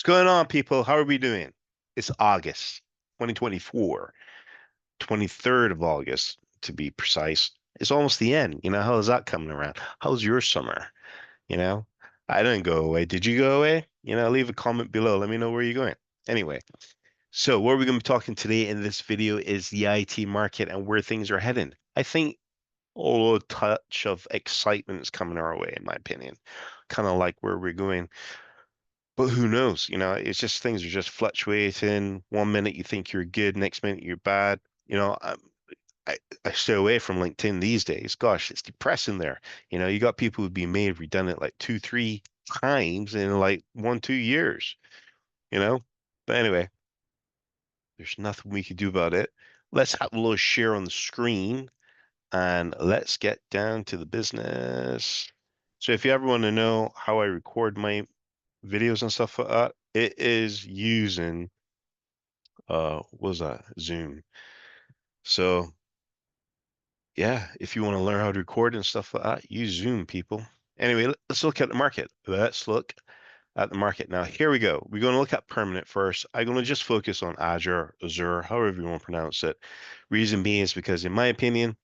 going on, people? How are we doing? It's August 2024, 23rd of August to be precise. It's almost the end. How is that coming around? How's your summer? You know, I didn't go away. Did you go away? Leave a comment below. Let me know where you're going. Anyway, so what we're going to be talking today in this video is the IT market and where things are heading. I think a touch of excitement is coming our way, in my opinion. Kind of like where we're going. But who knows? It's just things are just fluctuating. One minute you think you're good, next minute you're bad. I stay away from LinkedIn these days. Gosh, it's depressing there. You got people who've been made redundant like two, three times in like 1, 2 years, you know? But anyway, there's nothing we can do about it. Let's have a little share on the screen and let's get down to the business. So if you ever want to know how I record my videos and stuff like that, it is using what was that? Zoom. So yeah, if you want to learn how to record and stuff like that, use Zoom, people. Anyway, let's look at the market. Let's look at the market. Now, here we go. We're going to look at permanent first. I'm going to just focus on Azure, however you want to pronounce it. Reason being is because, in my opinion,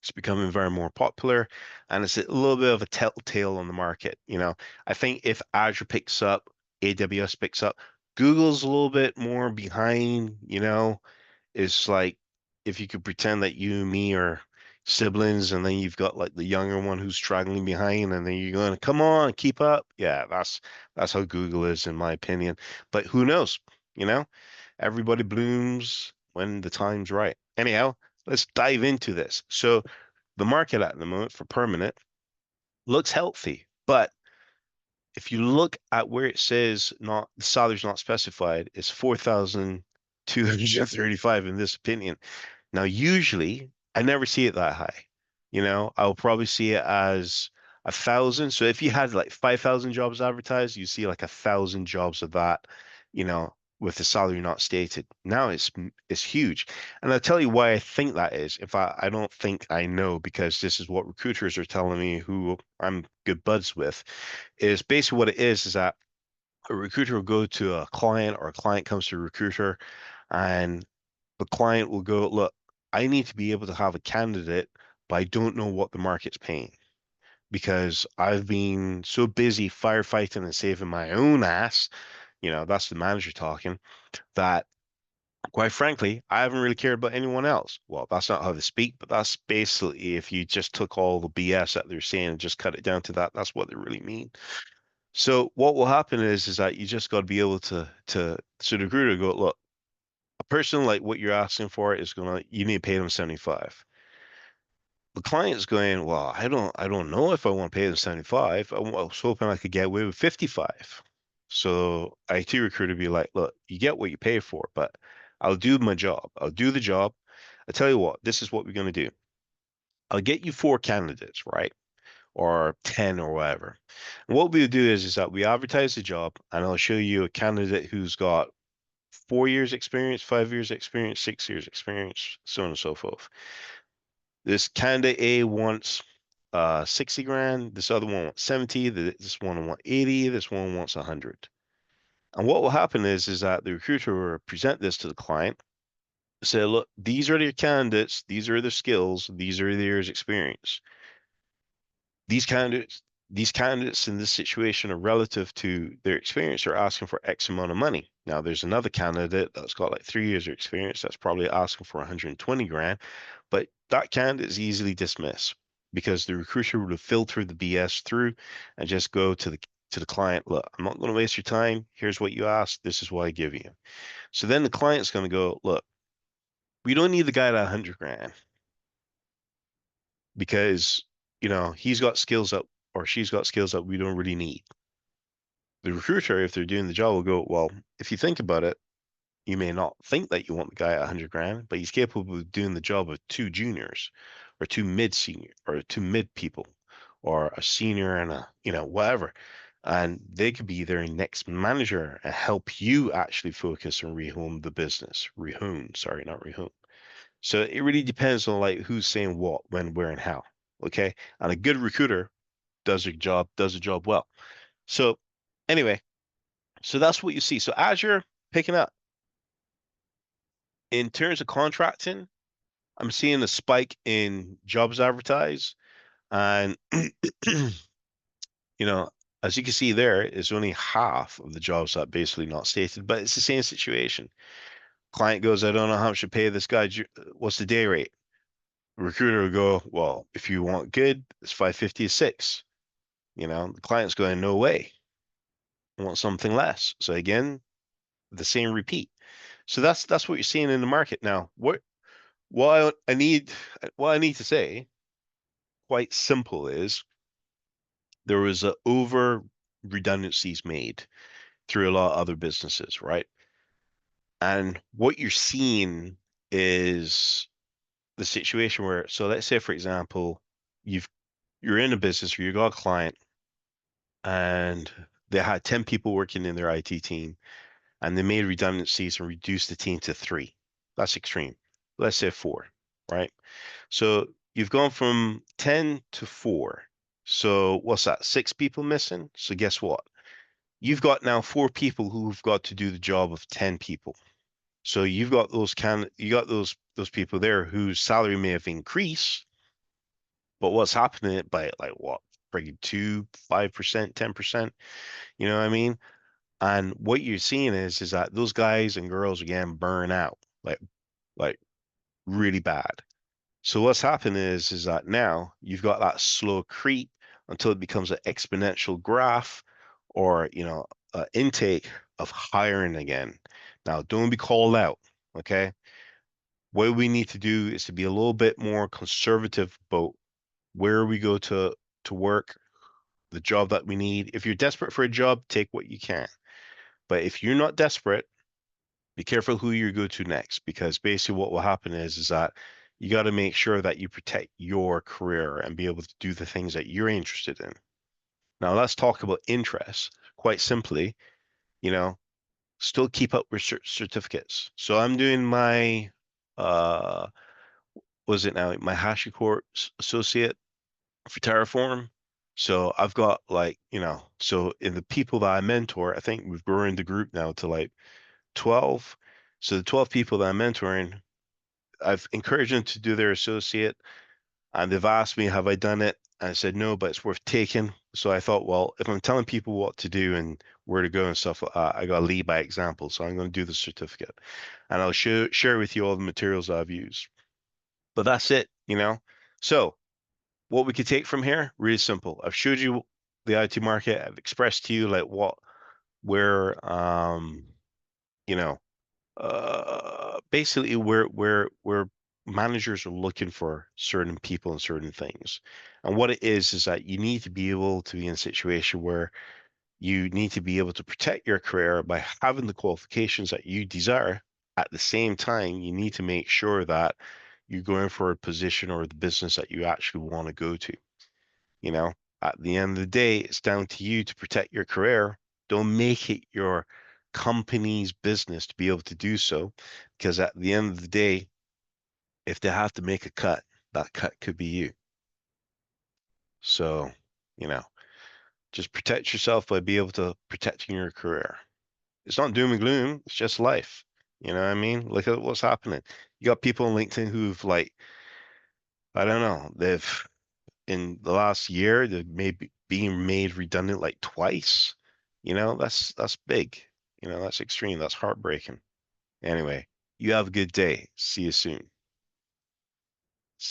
it's becoming very more popular and it's a little bit of a telltale on the market. I think if Azure picks up, AWS picks up, Google's a little bit more behind. It's like if you could pretend that you and me are siblings and then you've got like the younger one who's straggling behind and then you're going, come on, keep up. Yeah, that's how Google is in my opinion. But who knows? You know, everybody blooms when the time's right. Anyhow, let's dive into this. So the market at the moment for permanent looks healthy, but if you look at where it says not the salary's not specified, it's 4,235 in this opinion. Now, usually I never see it that high. I'll probably see it as 1,000. So if you had like 5,000 jobs advertised, you see like 1,000 jobs of that, you know, with the salary not stated. Now it's huge. And I'll tell you why I think that is. If I don't think I know because this is what recruiters are telling me who I'm good buds with, is basically what it is that a recruiter will go to a client or a client comes to a recruiter and the client will go, look, I need to be able to have a candidate, but I don't know what the market's paying because I've been so busy firefighting and saving my own ass. That's the manager talking, that quite frankly, I haven't really cared about anyone else. Well, that's not how they speak, but that's basically if you just took all the BS that they're saying and just cut it down to that, that's what they really mean. So what will happen is that you just got to be able to the recruiter go, look, a person like what you're asking for is gonna you need to pay them 75. The client's going, well, I don't know if I want to pay them 75. I was hoping I could get away with 55. So IT recruiter be like, look, you get what you pay for, but I'll do my job. I'll do the job. I tell you what, this is what we're gonna do. I'll get you four candidates, right? Or 10 or whatever. And what we'll do is that we advertise the job and I'll show you a candidate who's got 4 years experience, 5 years experience, 6 years experience, so on and so forth. This candidate A wants 60 grand, this other one wants 70, this one wants 80, this one wants 100. And what will happen is that the recruiter will present this to the client, say, look, these are their candidates, these are their skills, these are their experience. These candidates, these candidates in this situation are relative to their experience are asking for X amount of money. Now, there's another candidate that's got like 3 years of experience that's probably asking for 120 grand, but that candidate is easily dismissed because the recruiter would have filtered the BS through and just go to the client, look, I'm not going to waste your time. Here's what you asked. This is what I give you. So then the client's going to go, look, we don't need the guy at 100 grand because he's got skills that or she's got skills that we don't really need. The recruiter, if they're doing the job, will go, well, if you think about it, you may not think that you want the guy at 100 grand, but he's capable of doing the job of two juniors or two mid senior or two mid people or a senior and a, whatever. And they could be their next manager and help you actually focus and rehome the business. Rehome, sorry, not rehome. So it really depends on like who's saying what, when, where, and how. Okay. And a good recruiter does the job well. So anyway, So that's what you see. So as you're picking up in terms of contracting, I'm seeing a spike in jobs advertised. And, you know, as you can see there, it's only half of the jobs that basically not stated, but it's the same situation. Client goes, I don't know how much to pay this guy. What's the day rate? Recruiter will go, well, if you want good, it's 550 a six. The client's going, no way. I want something less. So again, the same repeat. So that's what you're seeing in the market now. What I need to say, quite simple, is there was a over redundancies made through a lot of other businesses, right? And what you're seeing is the situation where, so let's say, for example, you've you're in a business where you got a client and they had 10 people working in their IT team and they made redundancies and reduced the team to three. That's extreme. Let's say four, right? So you've gone from 10 to four. So what's that? Six people missing. So guess what? You've got now four people who've got to do the job of 10 people. So you got those people there whose salary may have increased, but what's happening by like what? Friggin' 5%, 10%, you know what I mean? And what you're seeing is that those guys and girls again burn out like really bad. So what's happened is that now you've got that slow creep until it becomes an exponential graph or intake of hiring again. Now don't be called out, okay? What we need to do is to be a little bit more conservative about where we go to work, the job that we need. If you're desperate for a job, take what you can. But if you're not desperate, be careful who you go to next, because basically what will happen is that you got to make sure that you protect your career and be able to do the things that you're interested in. Now let's talk about interest. Quite simply, you know, still keep up with certificates. So I'm doing my uh was it now my HashiCorp associate for Terraform. So I've got so in the people that I mentor, I think we've grown the group now to like 12. So the 12 people that I'm mentoring, I've encouraged them to do their associate, and they've asked me, have I done it? And I said no, but it's worth taking. So I thought, well, if I'm telling people what to do and where to go and stuff, I got to lead by example. So I'm going to do the certificate, and I'll share with you all the materials I've used. But that's it. So what we could take from here, really simple. I've showed you the IT market. I've expressed to you like where, you know, basically where managers are looking for certain people and certain things. And what it is that you need to be able to be in a situation where you need to be able to protect your career by having the qualifications that you desire. At the same time, you need to make sure that you're going for a position or the business that you actually want to go to. You know, at the end of the day, it's down to you to protect your career. Don't make it your company's business to be able to do so, because at the end of the day, if they have to make a cut, that cut could be you. So, you know, just protect yourself by being able to protecting your career. It's not doom and gloom, it's just life. You know what I mean? Look at what's happening. You got people on LinkedIn who've like, I don't know, they've in the last year, they've maybe being made redundant like twice. That's big. That's extreme. That's heartbreaking. Anyway, you have a good day. See you soon.